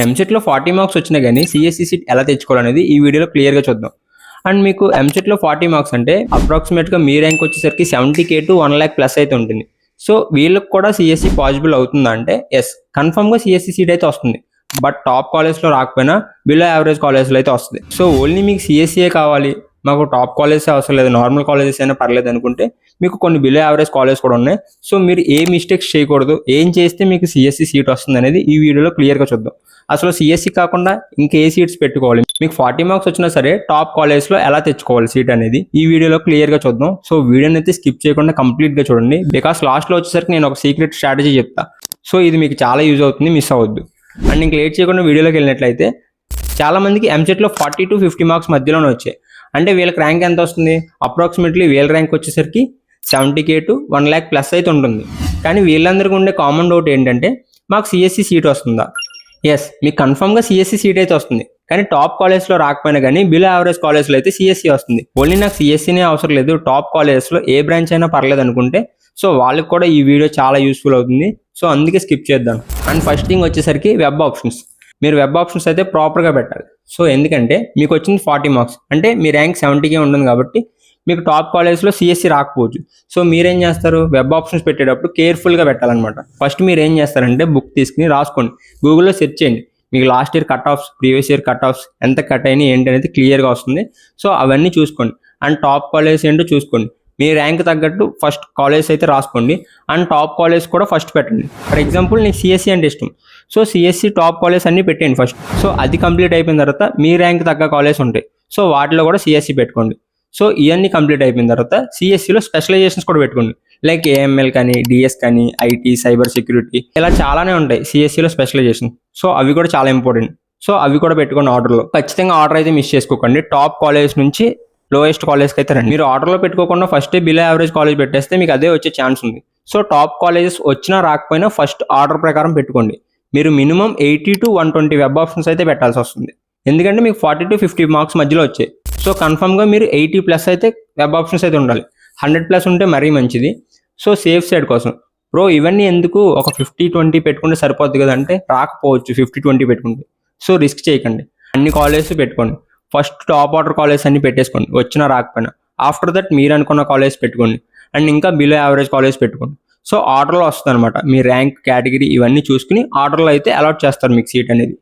ఎంసెట్లో 40 మార్క్స్ వచ్చినా కానీ సిఎస్సి సీట్ ఎలా తెచ్చుకోవాలనేది ఈ వీడియోలో క్లియర్గా చూద్దాం. అండ్ మీకు ఎంసెట్లో 40 మార్క్స్ అంటే అప్రాక్సిమేట్గా మీ ర్యాంక్ వచ్చేసరికి 70K to 1 lakh ప్లస్ అయితే ఉంటుంది. సో వీళ్ళకి కూడా సిఎస్సి పాసిబుల్ అవుతుందా అంటే ఎస్, కన్ఫర్మ్గా సిఎస్సి సీట్ అయితే వస్తుంది. బట్ టాప్ కాలేజ్లో రాకపోయినా బిలో యావరేజ్ కాలేజ్లో అయితే వస్తుంది. సో ఓన్లీ మీకు సిఎస్సియే కావాలి, మాకు టాప్ కాలేజెస్ అవసరం లేదు, నార్మల్ కాలేజెస్ అయినా పర్లేదు అనుకుంటే మీకు కొన్ని బిలో యావరేజ్ కాలేజ్ కూడా ఉన్నాయి. సో మీరు ఏ మిస్టేక్స్ చేయకూడదు, ఏం చేస్తే మీకు సిఎస్సి సీట్ వస్తుంది అనేది ఈ వీడియోలో క్లియర్గా చూద్దాం. అసలు సిఎస్సి కాకుండా ఇంకే సీట్స్ పెట్టుకోవాలి, మీకు 40 మార్క్స్ వచ్చినా సరే టాప్ కాలేజ్లో ఎలా తెచ్చుకోవాలి సీట్ అనేది ఈ వీడియోలో క్లియర్గా చూద్దాం. సో వీడియోని అయితే స్కిప్ చేయకుండా కంప్లీట్గా చూడండి, బికాస్ లాస్ట్లో వచ్చేసరికి నేను ఒక సీక్రెట్ స్ట్రాటజీ చెప్తా. సో ఇది మీకు చాలా యూజ్ అవుతుంది, మిస్ అవ్వద్దు. అండ్ ఇంక లేట్ చేయకుండా వీడియోలోకి వెళ్ళినట్లయితే చాలా మందికి ఎంసెట్లో 40 to 50 మార్క్స్ మధ్యలోనే వచ్చాయి. అంటే వీళ్ళకి ర్యాంక్ ఎంత వస్తుంది, అప్రాక్సిమేట్లీ వీళ్ళ ర్యాంక్ వచ్చేసరికి 70K to 1 lakh ప్లస్ అయితే ఉంటుంది. కానీ వీళ్ళందరికీ ఉండే కామన్ డౌట్ ఏంటంటే మాకు సిఎస్సి సీట్ వస్తుందా? ఎస్, మీకు కన్ఫర్మ్గా సిఎస్సి సీట్ అయితే వస్తుంది. కానీ టాప్ కాలేజ్లో రాకపోయినా కానీ బిలో యావరేజ్ కాలేజ్లో అయితే సిఎస్సి వస్తుంది. ఓన్లీ నాకు సిఎస్సినే అవసరం లేదు, టాప్ కాలేజెస్లో ఏ బ్రాంచ్ అయినా పర్లేదు అనుకుంటే సో వాళ్ళకి కూడా ఈ వీడియో చాలా యూస్ఫుల్ అవుతుంది. సో అందుకే స్కిప్ చేద్దాం. అండ్ ఫస్ట్ థింగ్ వచ్చేసరికి వెబ్ ఆప్షన్స్. మీరు వెబ్ ఆప్షన్స్ అయితే ప్రాపర్గా పెట్టాలి. సో ఎందుకంటే మీకు వచ్చింది 40 మార్క్స్ అంటే మీ ర్యాంక్ 70K ఉంటుంది కాబట్టి మీకు టాప్ కాలేజ్లో సిఎస్సి రాకపోవచ్చు. సో మీరేం చేస్తారు, వెబ్ ఆప్షన్స్ పెట్టేటప్పుడు కేర్ఫుల్గా పెట్టాలన్నమాట. ఫస్ట్ మీరు ఏం చేస్తారంటే బుక్ తీసుకుని రాసుకోండి, గూగుల్లో సెర్చ్ చేయండి, మీకు last year cut offs, previous year cut offs ఎంత కట్ అయినాయి ఏంటి అనేది క్లియర్గా వస్తుంది. సో అవన్నీ చూసుకోండి. అండ్ టాప్ కాలేజ్ ఏంటో చూసుకోండి, మీ ర్యాంక్ తగ్గట్టు ఫస్ట్ కాలేజ్ అయితే రాసుకోండి. అండ్ టాప్ కాలేజ్ కూడా ఫస్ట్ పెట్టండి. ఫర్ ఎగ్జాంపుల్ నీకు సిఎస్సి అంటే ఇష్టం, సో సిఎస్సి టాప్ కాలేజ్ అన్ని పెట్టండి ఫస్ట్. సో అది కంప్లీట్ అయిపోయిన తర్వాత మీ ర్యాంక్ తగ్గ కాలేజ్ ఉంటాయి, సో వాటిలో కూడా సిఎస్సి పెట్టుకోండి. సో ఇవన్నీ కంప్లీట్ అయిపోయిన తర్వాత సిఎస్సిలో స్పెషలైజేషన్స్ కూడా పెట్టుకోండి, లైక్ ఏఎంఎల్ కానీ, డిఎస్ కానీ, ఐటీ, సైబర్ సెక్యూరిటీ, ఇలా చాలానే ఉంటాయి సిఎస్సిలో స్పెషలైజేషన్. సో అవి కూడా చాలా ఇంపార్టెంట్. సో అవి కూడా పెట్టుకోండి ఆర్డర్లో. ఖచ్చితంగా ఆర్డర్ అయితే మిస్ చేసుకోకండి. టాప్ కాలేజ్ నుంచి లోయెస్ట్ కాలేజ్కి అయితే రండి. మీరు ఆర్డర్లో పెట్టుకోకుండా ఫస్ట్ బిలో యావరేజ్ కాలేజ్ పెట్టేస్తే మీకు అదే వచ్చే ఛాన్స్ ఉంది. సో టాప్ కాలేజెస్ వచ్చినా రాకపోయినా ఫస్ట్ ఆర్డర్ ప్రకారం పెట్టుకోండి. మీరు మినిమం 80 to 120 వెబ్ ఆప్షన్స్ అయితే పెట్టాల్సి వస్తుంది, ఎందుకంటే మీకు 40 to 50 మార్క్స్ మధ్యలో వచ్చాయి. సో కన్ఫర్మ్గా మీరు 80 ప్లస్ అయితే వెబ్ ఆప్షన్స్ అయితే ఉండాలి. 100 ప్లస్ ఉంటే మరీ మంచిది. సో సేఫ్ సైడ్ కోసం బ్రో ఇవన్నీ ఎందుకు, ఒక 50-20 పెట్టుకుంటే సరిపోద్ది కదా అంటే రాకపోవచ్చు 50-20 పెట్టుకుంటే. సో రిస్క్ చేయకండి, అన్ని కాలేజెస్ పెట్టుకోండి. ఫస్ట్ టాప్ ఆర్డర్ కాలేజ్ అన్ని పెట్టేసుకోండి, వచ్చినా రాకపోయినా. ఆఫ్టర్ దట్ మీరు అనుకున్న కాలేజ్ పెట్టుకోండి. అండ్ ఇంకా బిలో యావరేజ్ కాలేజ్ పెట్టుకోండి. సో ఆర్డర్లో వస్తుంది అనమాట, మీ ర్యాంక్, కేటగిరీ ఇవన్నీ చూసుకుని ఆర్డర్లో అయితే అలాట్ చేస్తారు మీకు సీట్ అనేది.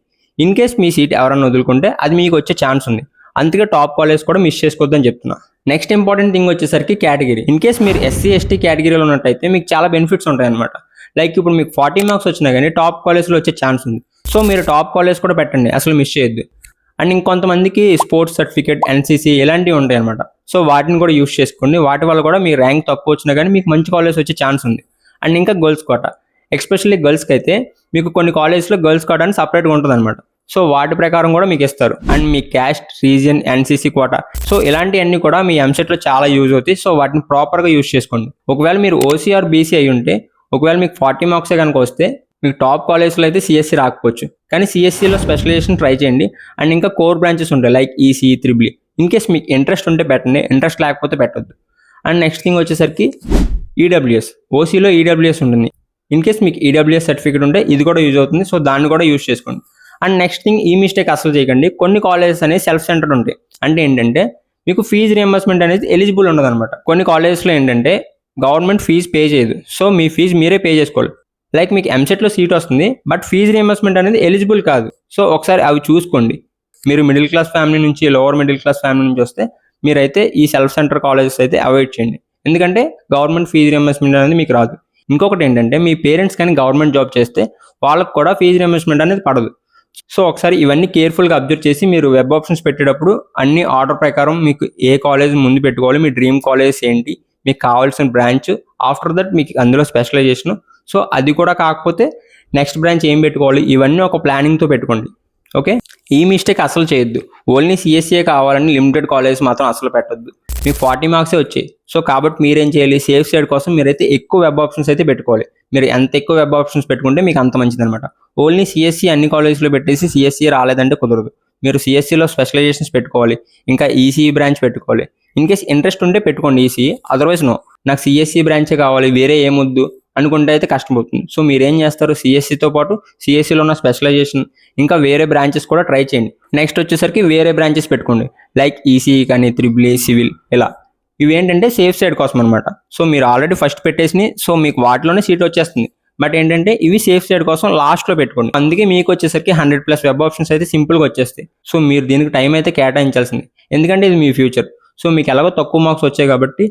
ఇన్ కేస్ మీ సీట్ ఎవరన్నా వదులుకుంటే అది మీకు వచ్చే ఛాన్స్ ఉంది, అందుకే టాప్ కాలేజ్ కూడా మిస్ చేసుకోవద్దని చెప్తున్నా. నెక్స్ట్ ఇంపార్టెంట్ థింగ్ వచ్చేసరికి కేటగిరీ. ఇన్ కేస్ మీరు ఎస్సీ ఎస్టీ కేటగిరీలో ఉన్నట్టయితే మీకు చాలా బెనిఫిట్స్ ఉంటాయి అనమాట. లైక్ ఇప్పుడు మీకు 40 మార్క్స్ వచ్చినా కానీ టాప్ కాలేజ్లో వచ్చే ఛాన్స్ ఉంది. సో మీరు టాప్ కాలేజ్ కూడా పెట్టండి, అసలు మిస్ చేయొద్దు. అండ్ ఇంకొంతమందికి స్పోర్ట్స్ సర్టిఫికేట్, ఎన్సీసీ ఇలాంటివి ఉంటాయి అనమాట. సో వాటిని కూడా యూస్ చేసుకోండి, వాటి వల్ల కూడా మీ ర్యాంక్ తక్కువ వచ్చినా కానీ మీకు మంచి కాలేజ్ వచ్చే ఛాన్స్ ఉంది. అండ్ ఇంకా గర్ల్స్ కోటా, ఎస్పెషల్లీ గర్ల్స్కి అయితే మీకు కొన్ని కాలేజ్లో గర్ల్స్ కోటా అని సపరేట్గా ఉంటుంది అనమాట. సో వాటి ప్రకారం కూడా మీకు ఇస్తారు. అండ్ మీ caste, region, NCC quota, so ఇలాంటివన్నీ కూడా మీ ఎంసెట్లో చాలా యూజ్ అవుతాయి. సో వాటిని ప్రాపర్గా యూజ్ చేసుకోండి. ఒకవేళ మీరు ఓసీ ఆర్ బీసీ అయి ఉంటే, ఒకవేళ మీకు 40 మార్క్సే కనుక వస్తే మీకు టాప్ కాలేజ్లో అయితే సిఎస్సి రాకపోవచ్చు, కానీ సిఎస్సిలో స్పెషలైజేషన్ ట్రై చేయండి. అండ్ ఇంకా కోర్ బ్రాంచెస్ ఉంటాయి like EC, triple. In case మీకు ఇంట్రెస్ట్ ఉంటే పెట్టండి, ఇంట్రెస్ట్ లేకపోతే పెట్టొద్దు. అండ్ నెక్స్ట్ థింగ్ వచ్చేసరికి ఈడబ్ల్యూఎస్. ఓసీలో ఈడబ్ల్యూఎస్ ఉంటుంది. ఇన్ కేస్ మీకు ఈడబ్ల్యూఎస్ సర్టిఫికేట్ ఉంటే ఇది కూడా యూజ్ అవుతుంది, సో దాన్ని కూడా యూజ్ చేసుకోండి. అండ్ నెక్స్ట్ థింగ్, ఈ మిస్టేక్ అసలు చేయకండి. కొన్ని కాలేజెస్ అనేవి సెల్ఫ్ సెంటర్డ్ ఉంటాయి. అంటే ఏంటంటే మీకు ఫీజు రియంబర్స్మెంట్ అనేది ఎలిజిబుల్ ఉండదు అనమాట. కొన్ని కాలేజెస్లో ఏంటంటే గవర్నమెంట్ ఫీజు పే చేయదు, సో మీ ఫీజు మీరే పే చేసుకోవాలి. లైక్ మీకు ఎంసెట్లో సీట్ వస్తుంది, బట్ ఫీజు రియంబర్స్మెంట్ అనేది ఎలిజిబుల్ కాదు. సో ఒకసారి అవి చూసుకోండి. మీరు మిడిల్ క్లాస్ ఫ్యామిలీ నుంచి, లోవర్ మిడిల్ క్లాస్ ఫ్యామిలీ నుంచి వస్తే మీరైతే ఈ సెల్ఫ్ సెంటర్ కాలేజెస్ అయితే అవాయిడ్ చేయండి, ఎందుకంటే గవర్నమెంట్ ఫీజు రియంబర్స్మెంట్ అనేది మీకు రాదు. ఇంకొకటి ఏంటంటే మీ పేరెంట్స్ కానీ గవర్నమెంట్ జాబ్ చేస్తే వాళ్ళకు కూడా ఫీజు రియంబర్స్మెంట్ అనేది పడదు. సో ఒకసారి ఇవన్నీ కేర్ఫుల్గా అబ్జర్వ్ చేసి మీరు వెబ్ ఆప్షన్స్ పెట్టేటప్పుడు అన్ని ఆర్డర్ ప్రకారం మీకు ఏ కాలేజ్ ముందు పెట్టుకోవాలి, మీ డ్రీమ్ కాలేజ్ ఏంటి, మీకు కావాల్సిన బ్రాంచ్, ఆఫ్టర్ దట్ మీకు అందులో స్పెషలైజేషన్. సో అది కూడా కాకపోతే నెక్స్ట్ బ్రాంచ్ ఏం పెట్టుకోవాలి, ఇవన్నీ ఒక ప్లానింగ్తో పెట్టుకోండి. ఓకే, ఈ మిస్టేక్ అసలు చేయొద్దు. ఓన్లీ సిఎస్సిఏ కావాలని లిమిటెడ్ కాలేజ్ మాత్రం అసలు పెట్టొద్దు. మీకు 40 మార్క్సే వచ్చాయి. సో కాబట్టి మీరేం చేయాలి, సేఫ్ సైడ్ కోసం మీరైతే ఎక్కువ వెబ్ ఆప్షన్స్ అయితే పెట్టుకోవాలి. మీరు ఎంత ఎక్కువ వెబ్ ఆప్షన్స్ పెట్టుకుంటే మీకు అంత మంచిది అనమాట. ఓన్లీ సిఎస్సి అన్ని కాలేజ్లో పెట్టేసి సిఎస్సి రాలేదంటే కుదరదు. మీరు సిఎస్సిలో స్పెషలైజేషన్స్ పెట్టుకోవాలి, ఇంకా ఈసీఈ బ్రాంచ్ పెట్టుకోవాలి. ఇన్ కేస్ ఇంట్రెస్ట్ ఉంటే పెట్టుకోండి ఈసీఈ, అదర్వైజ్ నో, నాకు సిఎస్సి బ్రాంచే కావాలి, వేరే ఏమొద్దు అనుకుంటే అయితే కష్టమవుతుంది. సో మీరేం చేస్తారు, సిఎస్సితో పాటు సిఎస్సిలో ఉన్న స్పెషలైజేషన్ ఇంకా వేరే బ్రాంచెస్ కూడా ట్రై చేయండి. నెక్స్ట్ వచ్చేసరికి వేరే బ్రాంచెస్ పెట్టుకోండి, లైక్ ఈసీఈ కానీ, త్రిబుల్ సివిల్ ఇలా. ఇవి ఏంటంటే సేఫ్ సైడ్ కోసం అనమాట. సో మీరు ఆల్రెడీ ఫస్ట్ పెట్టేసి సో మీకు వాటిలోనే సీట్ వచ్చేస్తుంది. బట్ ఏంటంటే ఇవి సేఫ్ సైడ్ కోసం లాస్ట్లో పెట్టుకోండి. అందుకే మీకు వచ్చేసరికి 100+ వెబ్ ఆప్షన్స్ అయితే సింపుల్గా వచ్చేస్తాయి. సో మీరు దీనికి టైం అయితే కేటాయించాల్సింది, ఎందుకంటే ఇది మీ ఫ్యూచర్. సో మీకు ఎలాగో తక్కువ మార్క్స్ వచ్చాయి కాబట్టి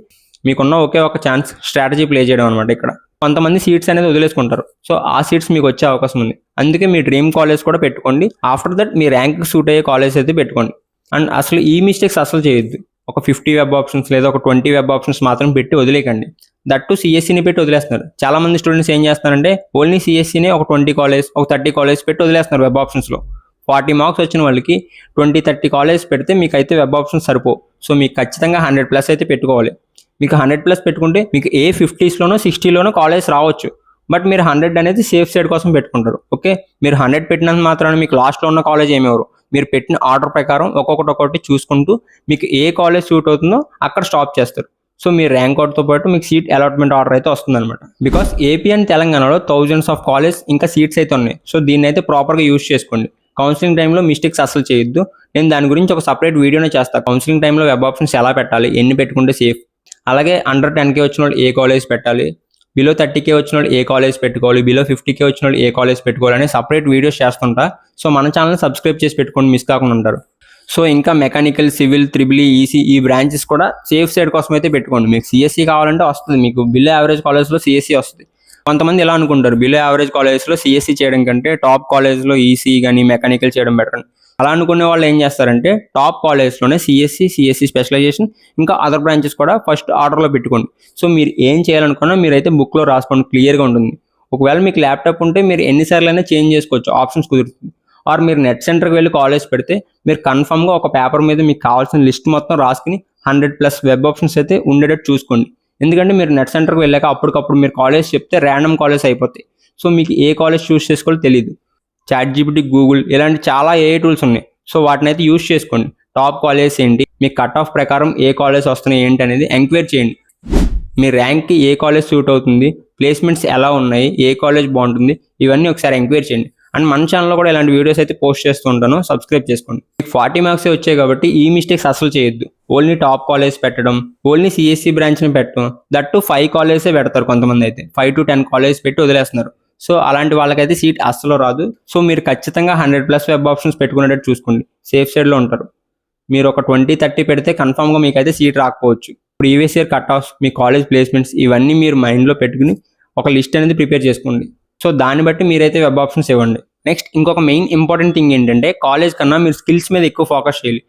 మీకున్న ఒకే ఒక ఛాన్స్ స్ట్రాటజీ ప్లే చేయడం అనమాట. ఇక్కడ కొంతమంది సీట్స్ అనేది వదిలేసుకుంటారు, సో ఆ సీట్స్ మీకు వచ్చే అవకాశం ఉంది. అందుకే మీ డ్రీమ్ కాలేజ్ కూడా పెట్టుకోండి. After that me rank suit అయ్యే కాలేజ్ అయితే పెట్టుకోండి. అండ్ అసలు ఈ మిస్టేక్స్ అసలు చేయొద్దు. ఒక 50 వెబ్ ఆప్షన్స్ లేదా ఒక 20 వెబ్ ఆప్షన్స్ మాత్రం పెట్టి వదిలేకండి. దట్టు సిఎస్సిని పెట్టి వదిలేస్తున్నారు. చాలా మంది స్టూడెంట్స్ ఏం చేస్తారంటే ఓన్లీ సిఎస్సిని ఒక 20 కాలేజ్, ఒక 30 కాలేజ్ పెట్టి వదిలేస్తున్నారు వెబ్ ఆప్షన్స్లో. 40 మార్క్స్ వచ్చిన వాళ్ళకి 20-30 కాలేజ్ పెడితే మీకు అయితే వెబ్ ఆప్షన్స్ సరిపో. సో మీకు ఖచ్చితంగా 100+ అయితే పెట్టుకోవాలి. మీకు 100+ పెట్టుకుంటే మీకు ఏ 50స్లోనో 60లోనో కాలేజ్ రావచ్చు. బట్ మీరు 100 అనేది సేఫ్ సైడ్ కోసం పెట్టుకుంటారు. ఓకే, మీరు 100 పెట్టినంత మాత్రాన మీకు లాస్ట్లో ఉన్న కాలేజ్ ఏమెవరు, మీరు పెట్టిన ఆర్డర్ ప్రకారం ఒక్కొక్కటి చూసుకుంటూ మీకు ఏ కాలేజ్ సూట్ అవుతుందో అక్కడ స్టాప్ చేస్తారు. సో మీ ర్యాంక్ అవుట్తో పాటు మీకు సీట్ అలాట్మెంట్ ఆర్డర్ అయితే వస్తుందన్నమాట. బికాస్ ఏపీ అండ్ తెలంగాణలో థౌజండ్స్ ఆఫ్ కాలేజ్ ఇంకా సీట్స్ అయితే ఉన్నాయి. సో దీన్ని అయితే ప్రాపర్గా యూజ్ చేసుకోండి. కౌన్సిలింగ్ టైంలో మిస్టేక్స్ అసలు చేయొద్దు. నేను దాని గురించి ఒక సపరేట్ వీడియోనే చేస్తాను. కౌన్సిలింగ్ టైంలో వెబ్ ఆప్షన్స్ ఎలా పెట్టాలి, ఎన్ని పెట్టుకుంటే సేఫ్, అలాగే అండర్ 10K వచ్చిన వాళ్ళు ఏ కాలేజ్ పెట్టాలి, బిలో 30K వచ్చిన వాళ్ళు ఏ కాలేజ్ పెట్టుకోవాలి, బిలో 50K వచ్చిన వాళ్ళు ఏ కాలేజ్ పెట్టుకోవాలి అని సపరేట్ వీడియోస్ చేస్తుంటా. సో మన ఛానల్ సబ్స్క్రైబ్ చేసి పెట్టుకోండి, మిస్ కాకుండా ఉంటారు. సో ఇంకా మెకానికల్, సివిల్, త్రిబుల్ ఈసీ ఈ బ్రాంచెస్ కూడా సేఫ్ సైడ్ కోసం అయితే పెట్టుకోండి. మీకు సిఎస్సి కావాలంటే వస్తుంది, మీకు బిలో యావరేజ్ కాలేజ్లో సిఎస్సి వస్తుంది. కొంతమంది ఎలా అనుకుంటారు, బిలో యావరేజ్ కాలేజ్లో సిఎస్సి చేయడం కంటే టాప్ కాలేజ్లో ఈసీ కానీ మెకానికల్ చేయడం బెటర్. అలా అనుకునే వాళ్ళు ఏం చేస్తారంటే టాప్ కాలేజ్లోనే సిఎస్సి స్పెషలైజేషన్ ఇంకా అదర్ బ్రాంచెస్ కూడా ఫస్ట్ ఆర్డర్లో పెట్టుకోండి. సో మీరు ఏం చేయాలనుకున్నా మీరైతే బుక్లో రాసుకోండి, క్లియర్గా ఉంటుంది. ఒకవేళ మీకు ల్యాప్టాప్ ఉంటే మీరు ఎన్నిసార్లు అయినా చేంజ్ చేసుకోవచ్చు, ఆప్షన్స్ కుదురుతుంది. ఆర్ మీరు నెట్ సెంటర్కి వెళ్ళి కాలేజ్ పెడితే మీరు కన్ఫర్మ్గా ఒక పేపర్ మీద మీకు కావాల్సిన లిస్ట్ మొత్తం రాసుకుని 100+ వెబ్ ఆప్షన్స్ అయితే ఉండేటట్టు చూసుకోండి. ఎందుకంటే మీరు నెట్ సెంటర్కి వెళ్ళాక అప్పటికప్పుడు మీరు కాలేజ్ చెప్తే ర్యాండమ్ కాలేజ్ అయిపోతాయి. సో మీకు ఏ కాలేజ్ చూస్ చేసుకోవాలో తెలియదు. ChatGPT, గూగుల్ ఇలాంటి చాలా ఏఐ టూల్స్ ఉన్నాయి. సో వాటిని అయితే యూస్ చేసుకోండి. టాప్ కాలేజ్ ఏంటి, మీ కట్ ఆఫ్ ప్రకారం ఏ కాలేజ్ వస్తున్నాయి ఏంటి అనేది ఎంక్వైరీ చేయండి. మీ ర్యాంక్కి ఏ కాలేజ్ సూట్ అవుతుంది, ప్లేస్మెంట్స్ ఎలా ఉన్నాయి, ఏ కాలేజ్ బాగుంటుంది, ఇవన్నీ ఒకసారి ఎంక్వైరీ చేయండి. అండ్ మన ఛానల్లో కూడా ఇలాంటి వీడియోస్ అయితే పోస్ట్ చేస్తూ ఉంటాను, సబ్స్క్రైబ్ చేసుకోండి. మీకు 40 మార్క్స్ వచ్చాయి కాబట్టి ఈ మిస్టేక్స్ అసలు చేయొద్దు. ఓన్లీ టాప్ కాలేజ్ పెట్టడం, ఓన్లీ సిఎస్సి బ్రాంచ్ని పెట్టడం, దట్టు 5 కాలేజే పెడతారు కొంతమంది అయితే. 5 to 10 కాలేజ్ పెట్టి వదిలేస్తున్నారు. సో అలాంటి వాళ్ళకైతే సీట్ అస్సలు రాదు. సో మీరు ఖచ్చితంగా 100+ వెబ్ ఆప్షన్స్ పెట్టుకునేటట్టు చూసుకోండి, సేఫ్ సైడ్లో ఉంటారు. మీరు ఒక 20-30 పెడితే కన్ఫామ్గా మీకైతే సీట్ రాకపోవచ్చు. ప్రీవియస్ ఇయర్ కట్ ఆఫ్స్, మీ కాలేజ్ ప్లేస్మెంట్స్ ఇవన్నీ మీరు మైండ్లో పెట్టుకుని ఒక లిస్ట్ అనేది ప్రిపేర్ చేసుకోండి. సో దాన్ని బట్టి మీరైతే వెబ్ ఆప్షన్స్ ఇవ్వండి. నెక్స్ట్ ఇంకొక మెయిన్ ఇంపార్టెంట్ థింగ్ ఏంటంటే కాలేజ్ కన్నా మీరు స్కిల్స్ మీద ఎక్కువ ఫోకస్ చేయాలి.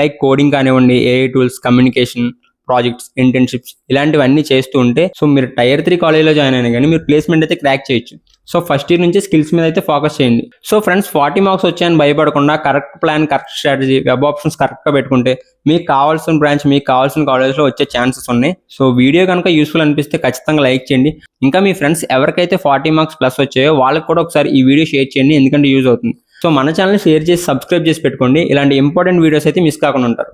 లైక్ కోడింగ్ కానివ్వండి, AI tools, communication, projects, internships ఇలాంటివన్నీ చేస్తూ ఉంటే సో మీరు Tier 3 కాలేజ్లో జాయిన్ అయినా కానీ మీరు ప్లేస్మెంట్ అయితే క్రాక్ చేయొచ్చు. సో ఫస్ట్ ఇయర్ నుంచి స్కిల్స్ మీద అయితే ఫోకస్ చేయండి. సో ఫ్రెండ్స్ 40 మార్క్స్ వచ్చాయని భయపడకుండా correct plan, correct strategy, web options కరెక్ట్గా పెట్టుకుంటే మీకు కావాల్సిన బ్రాంచ్, మీకు కావాల్సిన కాలేజ్లో వచ్చే ఛాన్సెస్ ఉన్నాయి. సో వీడియో కనుక యూస్ఫుల్ అనిపిస్తే ఖచ్చితంగా లైక్ చేయండి. ఇంకా మీ ఫ్రెండ్స్ ఎవరికైతే 40 మార్క్స్ ప్లస్ వచ్చాయో వాళ్ళకి కూడా ఒకసారి ఈ వీడియో షేర్ చేయండి, ఎందుకంటే యూజ్ అవుతుంది. సో మన ఛానల్ షేర్ చేసి సబ్స్క్రైబ్ చేసి పెట్టుకోండి. ఇలాంటి ఇంపార్టెంట్ వీడియోస్ అయితే మిస్ కాకుండా ఉంటారు.